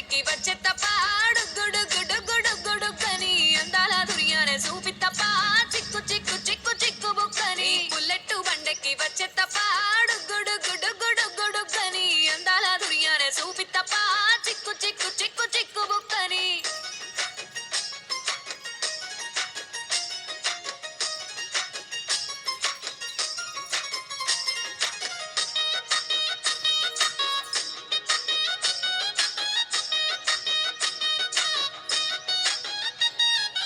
బండకి వచ్చే తప్ప గుడు గుడు గుడు గుడు కని అందాల దుర్యానే చూపి తప్ప చిక్కు చిక్కు చిక్కు చిక్కు బుక్కని బుల్లెట్ బండకి వచ్చే తప్ప గుడు గుడు గుడు గుడు కని అందాల దుర్యానే చూపి తప్ప చిక్కు చిక్కు చిక్కు చిక్కు బుక్కని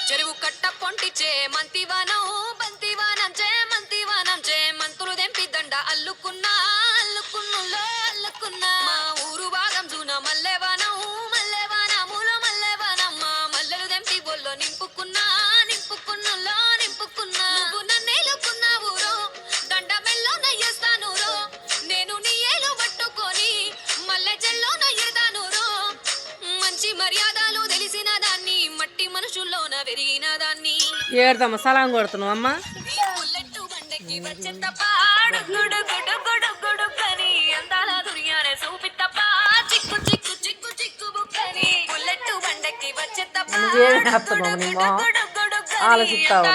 చెరువు కట్ట పొంటిచే మంతివానం బంతివానం చే మంతివానం చే మంతులు దెంపి దండ అల్లుకున్నా అల్లుకున్నులో అల్లుకున్నా మా ఊరు భాగం జూన మల్లెవానం మల్లెవానములో మల్లెవానమ్మ మల్లెలు దెంపి బొల్లో నింపుకున్నా నింపుకున్నులో నింపుకున్నా నువ్వు నన్నేలుకున్నావు రో దండ మెల్లో నయ్యేస్తాను రో నేను నీ ఏలు పట్టుకొని మల్లె చెల్లో నయ్యేదాను రో మంచి మర్యాదలు తెలిసిన దాన్ని మట్టి మనుషుల్లోన పెరిగిన దాన్ని ఏడదమ్మ సలాం కొడుతున్నావు అమ్మ బుల్లెట్ బండకి వచ్చే తప్ప గుడు గుడు గుడు గుడు కని అందాల దుర్యానే చూపి తప్ప చిక్కు చిక్కు చిక్కు చిక్కు బుక్కని బుల్లెట్ బండకి వచ్చే తప్ప నువ్వేమి చేస్తున్నావు నీ మొహం? ఆలోచిస్తావు.